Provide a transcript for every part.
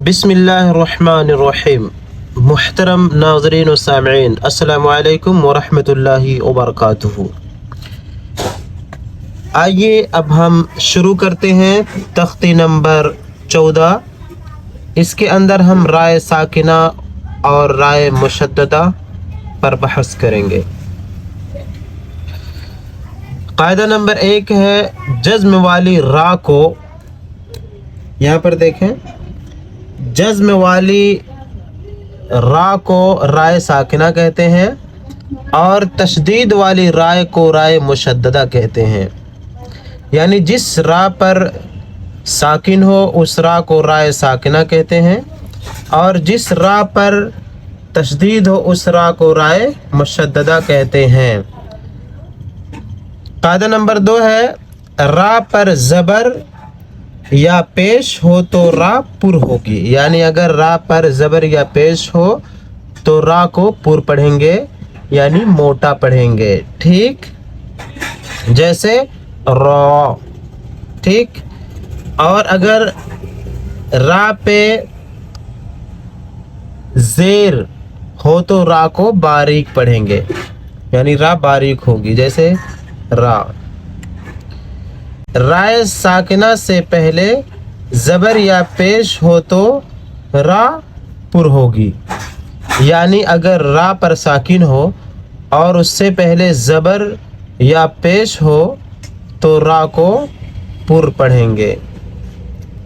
بسم اللہ الرحمن الرحیم۔ محترم ناظرین و سامعین، السلام علیکم ورحمۃ اللہ وبرکاتہ۔ آئیے اب ہم شروع کرتے ہیں تختی نمبر 14۔ اس کے اندر ہم رائے ساکنہ اور رائے مشددہ پر بحث کریں گے۔ قاعدہ نمبر 1 ہے جزم والی را کو، یہاں پر دیکھیں، جزم والی را کو رائے ساکنہ کہتے ہیں اور تشدید والی رائے کو رائے مشددہ کہتے ہیں۔ یعنی جس را پر ساکن ہو اس را کو رائے ساکنہ کہتے ہیں اور جس را پر تشدید ہو اس را کو رائے مشددہ کہتے ہیں۔ قاعدہ نمبر 2 ہے را پر زبر یا پیش ہو تو را پر ہوگی۔ یعنی اگر را پر زبر یا پیش ہو تو را کو پر پڑھیں گے، یعنی موٹا پڑھیں گے، ٹھیک، جیسے را، ٹھیک۔ اور اگر را پہ زیر ہو تو را کو باریک پڑھیں گے، یعنی را باریک ہوگی، جیسے را۔ رائے ساکنہ سے پہلے زبر یا پیش ہو تو را پر ہوگی۔ یعنی اگر را پر ساکن ہو اور اس سے پہلے زبر یا پیش ہو تو را کو پر پڑھیں گے،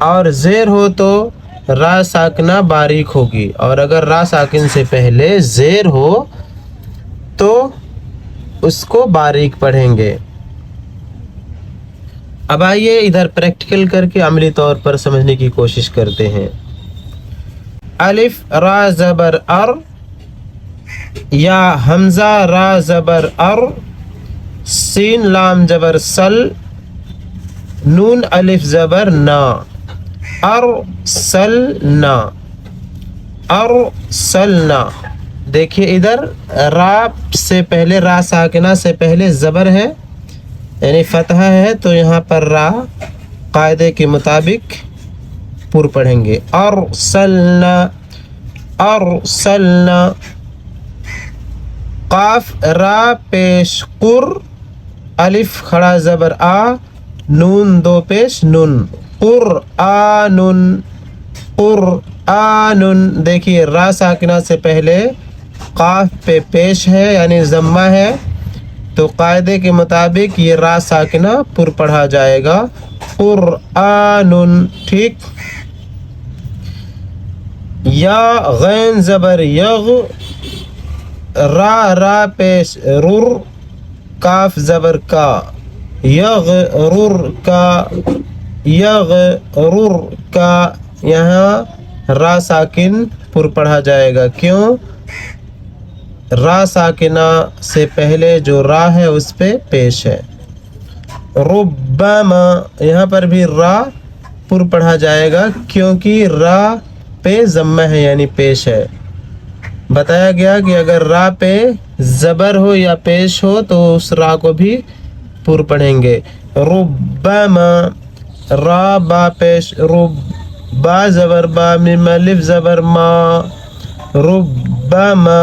اور زیر ہو تو را ساکنہ باریک ہوگی، اور اگر را ساکن سے پہلے زیر ہو تو اس کو باریک پڑھیں گے۔ اب آئیے ادھر پریکٹیکل کر کے عملی طور پر سمجھنے کی کوشش کرتے ہیں۔ الف را زبر ار یا حمزہ را زبر ار، سین لام زبر سل، نون الف زبر نا، ارسلنا، ارسلنا۔ دیکھیے ادھر را سے پہلے، را ساکنہ سے پہلے زبر ہے، یعنی فتحہ ہے، تو یہاں پر را قاعدے کے مطابق پر پڑھیں گے، ارسلنا، ارسلنا۔ قاف را پیش قر، الف کھڑا زبر آ، نون دو پیش نن، قرآن، قرآن۔ دیکھیے را ساکنہ سے پہلے قاف پہ پیش ہے، یعنی ضمہ ہے، تو قاعدے کے مطابق یہ را ساکنہ پر پڑھا جائے گا، قرآن، ٹھیک۔ یا غین زبر یغ، را پیش رر، کاف زبر کا، یغرر کا، یغرر کا۔ یہاں را ساکن پر پڑھا جائے گا، کیوں؟ را ساکنہ سے پہلے جو را ہے اس پہ پیش ہے۔ ربما، یہاں پر بھی را پر پڑھا جائے گا کیونکہ را پہ ضمہ ہے، یعنی پیش ہے۔ بتایا گیا کہ اگر را پہ زبر ہو یا پیش ہو تو اس را کو بھی پر پڑھیں گے۔ ربما، را با پیش، رب، با زبر با، میم الف زبر ما، ربما،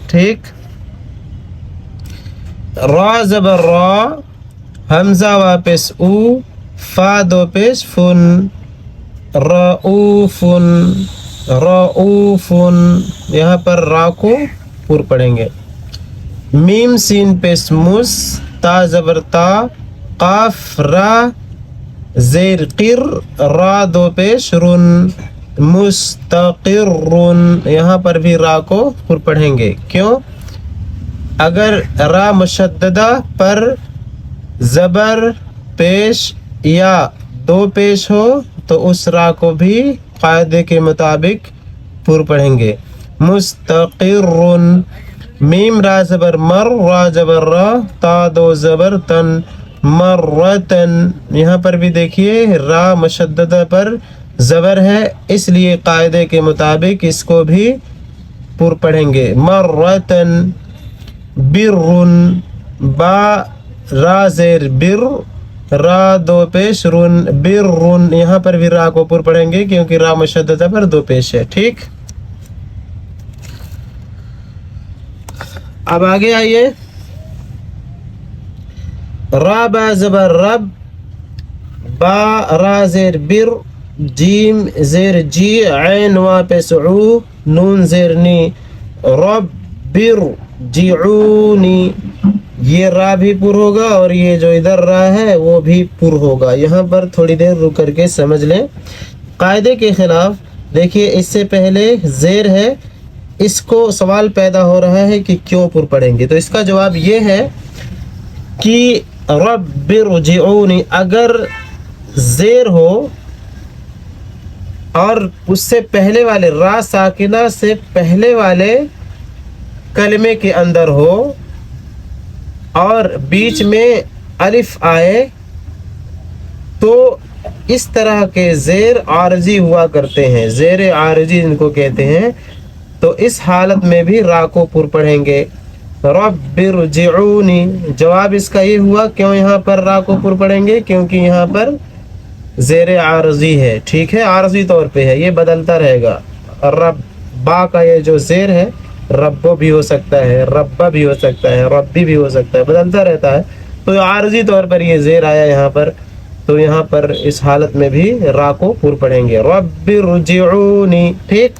ٹھیک۔ را زبر را، حمزہ واپس او، فا دو پیش فن، رؤوفن، رؤوفن۔ یہاں پر را کو پر پڑھیں گے۔ میم سین پیش مس، تا زبر تا، قاف را زیر قر، را دو پیش رن، مستقرن۔ یہاں پر بھی را کو پر پڑھیں گے، کیوں؟ اگر را مشددہ پر زبر پیش یا دو پیش ہو تو اس را کو بھی قاعدے کے مطابق پر پڑھیں گے، مستقرن۔ میم را زبر مر، را زبر را، تا دو زبر تن، مرتن۔ یہاں پر بھی دیکھیے را مشددہ پر زبر ہے، اس لیے قاعدے کے مطابق اس کو بھی پر پڑھیں گے، مرتن۔ برن، با را زیر بر، را دو پیش رن برن، یہاں پر بھی را کو پر پڑھیں گے کیونکہ را مشددہ پر دو پیش ہے. ٹھیک، اب آگے آئیے. را با زبر رب، با را زیر بر، جیم زیر جی، عین وا پیش عو، نون زیر نی، رب بر جیعونی. یہ را بھی پر ہوگا اور یہ جو ادھر را ہے وہ بھی پر ہوگا. یہاں پر تھوڑی دیر رک کر کے سمجھ لیں. قاعدے کے خلاف دیکھیے، اس سے پہلے زیر ہے، اس کو سوال پیدا ہو رہا ہے کہ کیوں پر پڑھیں گے. تو اس کا جواب یہ ہے کہ رب ارجعونی اگر زیر ہو اور اس سے پہلے والے را ساکنہ سے پہلے والے کلمے کے اندر ہو اور بیچ میں الف آئے تو اس طرح کے زیر عارضی ہوا کرتے ہیں، زیر عارضی ان کو کہتے ہیں. تو اس حالت میں بھی را کو پر پڑھیں گے. رب ارجعونی، جواب اس کا یہ ہوا کیوں یہاں پر را کو پر پڑھیں گے، کیونکہ یہاں پر زیر عارضی ہے. ٹھیک ہے، عارضی طور پہ ہے، یہ بدلتا رہے گا. رب با کا یہ جو زیر ہے ربو بھی ہو سکتا ہے، ربا بھی ہو سکتا ہے، ربی بھی ہو سکتا ہے، بدلتا رہتا ہے. تو عارضی طور پر یہ زیر آیا یہاں پر، تو یہاں پر اس حالت میں بھی را کو پر پڑھیں گے. رب ارجعونی. ٹھیک،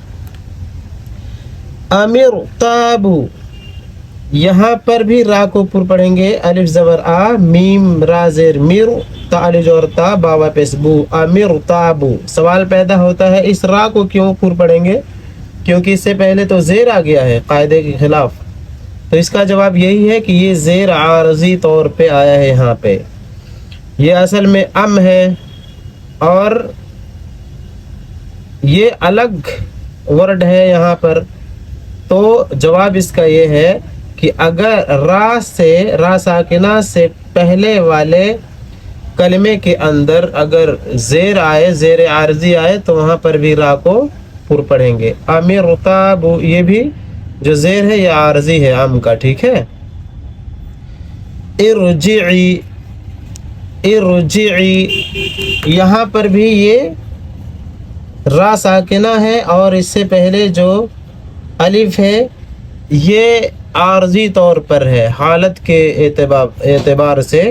امر تابو، یہاں پر بھی را کو پر پڑھیں گے. الف زبر آ، میم را زیر میر، تا الف اور تا باوا پیش بو، امر تابو. سوال پیدا ہوتا ہے اس را کو کیوں پر پڑھیں گے، کیونکہ اس سے پہلے تو زیر آ گیا ہے قاعدے کے خلاف. تو اس کا جواب یہی ہے کہ یہ زیر عارضی طور پہ آیا ہے. یہاں پہ یہ اصل میں ام ہے اور یہ الگ ورڈ ہے یہاں پر. تو جواب اس کا یہ ہے کہ اگر را ساکنہ سے پہلے والے کلمے کے اندر اگر زیر آئے، زیر عارضی آئے، تو وہاں پر بھی را کو پر پڑھیں گے. امر تابو، یہ بھی جو زیر ہے یہ عارضی ہے ام کا. ٹھیک ہے. ارجعی، ارجعی، یہاں پر بھی یہ را ساکنہ ہے اور اس سے پہلے جو الف ہے یہ عارضی طور پر ہے حالت کے اعتبار سے.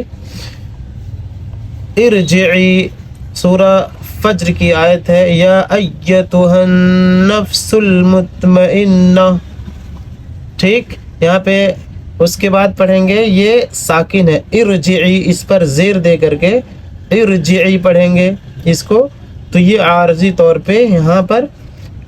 ارجعی سورہ فجر کی آیت ہے، یا ایتھا النفس المطمئنہ. ٹھیک، یہاں پہ اس کے بعد پڑھیں گے، یہ ساکن ہے ارجعی، اس پر زیر دے کر کے ارجعی پڑھیں گے اس کو. تو یہ عارضی طور پہ یہاں پر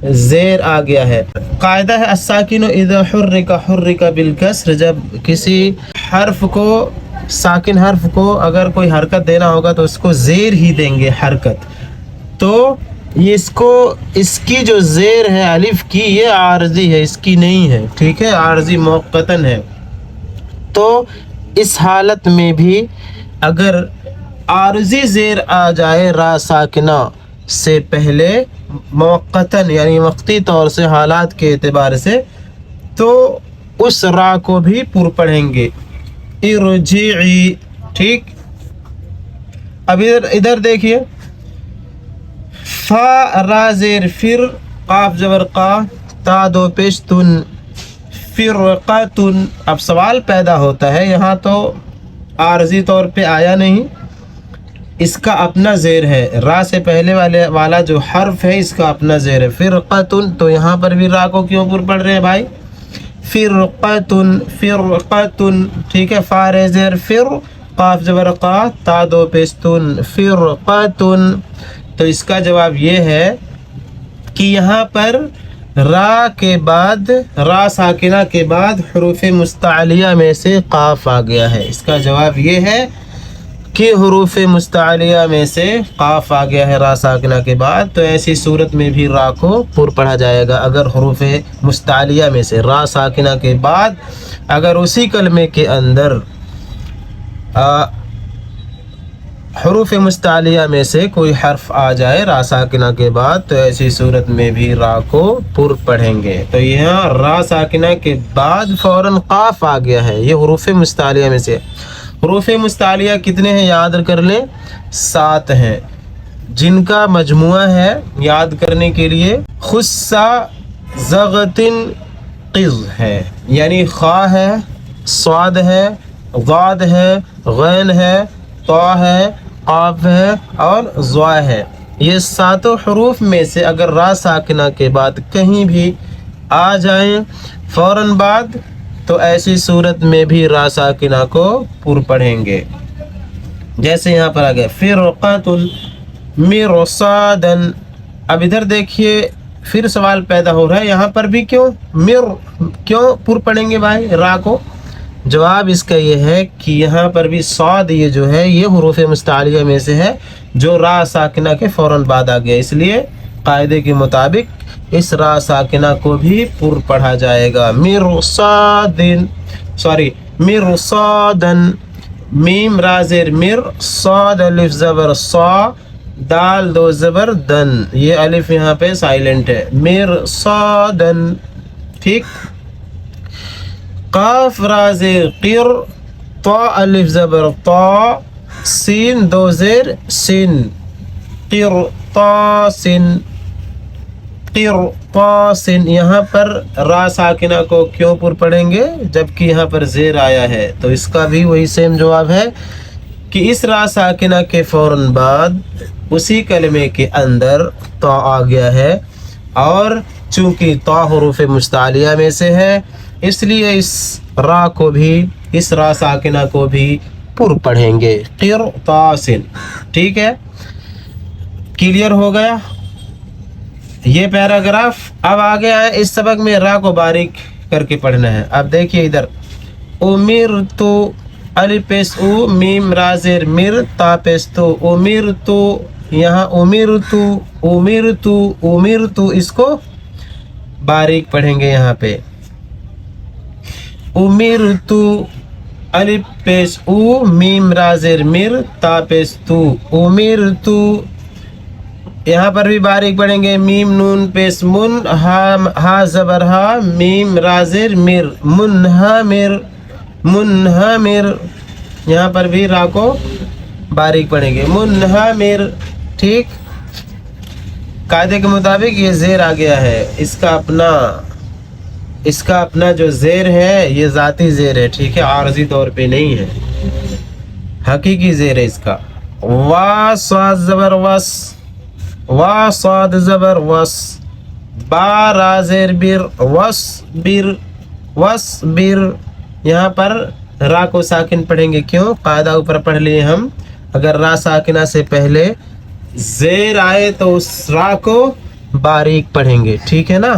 زیر آ گیا ہے. قاعدہ ہے الساکن اذا حرک حرک بالکسر، جب کسی حرف کو، ساکن حرف کو اگر کوئی حرکت دینا ہوگا تو اس کو زیر ہی دیں گے حرکت. تو یہ اس کی جو زیر ہے الف کی یہ عارضی ہے، اس کی نہیں ہے. ٹھیک ہے، عارضی موقتاً ہے. تو اس حالت میں بھی اگر عارضی زیر آ جائے را ساکنہ سے پہلے موقتاً یعنی وقتی طور سے حالات کے اعتبار سے، تو اس را کو بھی پر پڑھیں گے. ارجعی. ٹھیک، اب ادھر دیکھیے، فا را زیر فر، قاف زبر قا، تا دو پیش تن، فرقتن. اب سوال پیدا ہوتا ہے، یہاں تو عارضی طور پہ آیا نہیں، اس کا اپنا زیر ہے، را سے پہلے والا جو حرف ہے اس کا اپنا زیر ہے فرقتن. تو یہاں پر بھی را کو کیوں پر پڑھ رہے ہیں بھائی؟ فرقتن، فرقتن. ٹھیک ہے، فا ر زیر فر، قاف زبر قا، تا دو پیش تن، فرقتن. تو اس کا جواب یہ ہے کہ یہاں پر را کے بعد، را ساکنہ کے بعد حروف مستعلیہ میں سے قاف آ گیا ہے. اس کا جواب یہ ہے کہ حروف مستعلیہ میں سے قاف آ گیا ہے را ساکنہ کے بعد. تو ایسی صورت میں بھی را کو پر پڑھا جائے گا. اگر حروف مستعلیہ میں سے را ساکنہ کے بعد اگر اسی کلمے کے اندر حروف مستعلیہ میں سے کوئی حرف آ جائے را ساکنہ کے بعد، تو ایسی صورت میں بھی را کو پر پڑھیں گے. تو یہاں را ساکنہ کے بعد فوراً قاف آ گیا ہے، یہ حروف مستعلیہ میں سے. حروف مستعلیہ کتنے ہیں یاد کر لیں 7 ہیں جن کا مجموعہ ہے یاد کرنے کے لیے خصا زغتن قز ہے یعنی خا ہے صاد ہے ضاد ہے غین ہے طا ہے قاف ہے اور ضا ہے یہ 7 حروف میں سے اگر را ساکنہ کے بعد کہیں بھی آ جائیں فوراً بعد تو ایسی صورت میں بھی را ساکنہ کو پر پڑھیں گے جیسے یہاں پر آ گیا فرقۃ مرصادن اب ادھر دیکھیے پھر سوال پیدا ہو رہا ہے یہاں پر بھی کیوں پر پڑھیں گے بھائی را کو جواب اس کا یہ ہے کہ یہاں پر بھی صاد یہ جو ہے یہ حروف مستعلیہ میں سے ہے جو را ساکنہ کے فوراً بعد آ گیا اس لیے قاعدے کے مطابق اس را ساکنہ کو بھی پر پڑھا جائے گا مرصادن میم را زیر مر صاد الف زبر صا دال 2 زبر دن یہ الف یہاں پہ سائلنٹ ہے مرصادن ٹھیک قاف را زیر قر طا الف زبر طا سین 2 زیر سن قرطاسن قرطاسن یہاں پر را ساکنہ کو کیوں پر پڑھیں گے جبکہ یہاں پر زیر آیا ہے تو اس کا بھی وہی سیم جواب ہے کہ اس را ساکنہ کے فوراً بعد اسی کلمے کے اندر طا آ گیا ہے اور چونکہ طا حروف مستعلیہ میں سے ہے اس لیے اس را کو بھی اس را ساکنہ کو بھی پر پڑھیں گے قرطاسن ٹھیک ہے کلیئر ہو گیا یہ پیراگراف اب آگے آئے اس سبق میں را کو باریک کر کے پڑھنا ہے اب دیکھیے ادھر امرتو الف پیش او میم را زیر مر تا پیش تو امرتو یہاں امرتو اس کو باریک پڑھیں گے یہاں پہ امرتو الف پیش او میم را زیر مر تا پیش تو امرتو یہاں پر بھی باریک پڑھیں گے میم نون پیش من ہا زبر ہا میم را زیر مر منہمر یہاں پر بھی را کو باریک پڑھیں گے منہمر ٹھیک قاعدے کے مطابق یہ زیر آ گیا ہے اس کا اپنا جو زیر ہے یہ ذاتی زیر ہے ٹھیک ہے عارضی طور پہ نہیں ہے حقیقی زیر ہے اس کا وا صاد زبر وس وا صاد زبر وس با را زیر بر وس بر یہاں پر را کو ساکن پڑھیں گے کیوں قاعدہ اوپر پڑھ لیے ہم اگر را ساکنہ سے پہلے زیر آئے تو اس را کو باریک پڑھیں گے ٹھیک ہے نا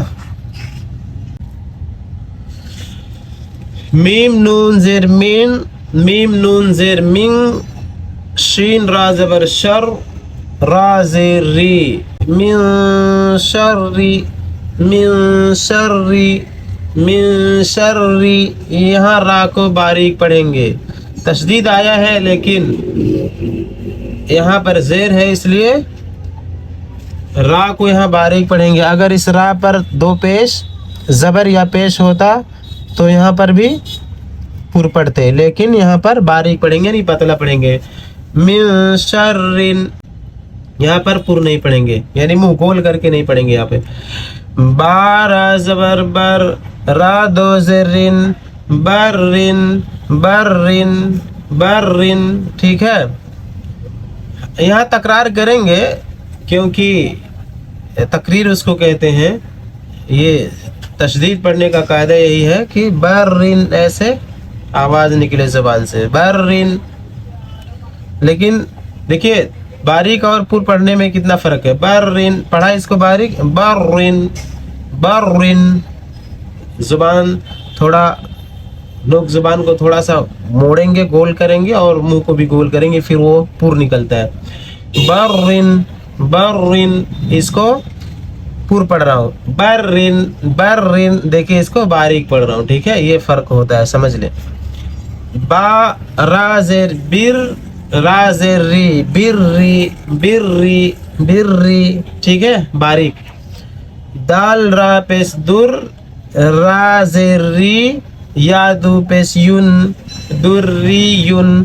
میم نون زیر من شین را زبر شر را زیر ری من شری یہاں را کو باریک پڑھیں گے تشدید آیا ہے لیکن یہاں پر زیر ہے اس لیے را کو یہاں باریک پڑھیں گے اگر اس را پر 2 پیش زبر یا پیش ہوتا تو یہاں پر بھی پر پڑھتے لیکن یہاں پر باریک پڑھیں گے نہیں پتلا پڑھیں گے من شرن یہاں پر پر نہیں پڑھیں گے یعنی منہ گول کر کے نہیں پڑھیں گے یہاں پہ بارا زبر بر را 2 زرن برن ٹھیک ہے یہاں تکرار کریں گے کیونکہ تقریر اس کو کہتے ہیں یہ تشدید پڑھنے کا قاعدہ یہی ہے کہ برن ایسے آواز نکلے زبان سے برن لیکن دیکھیے باریک اور پر پڑھنے میں کتنا فرق ہے برن پڑھا اس کو باریک برن زبان تھوڑا لوگ زبان کو تھوڑا سا موڑیں گے گول کریں گے اور منہ کو بھی گول کریں گے پھر وہ پر نکلتا ہے برن اس کو پر پڑھ رہا ہوں برن دیکھیں اس کو باریک پڑھ رہا ہوں ٹھیک ہے یہ فرق ہوتا ہے سمجھ لیں با را زیر بر را زیر ری برری ٹھیک ہے باریک دال را پیش در را زیر ری یا دو پیش یون دری یون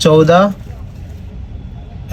14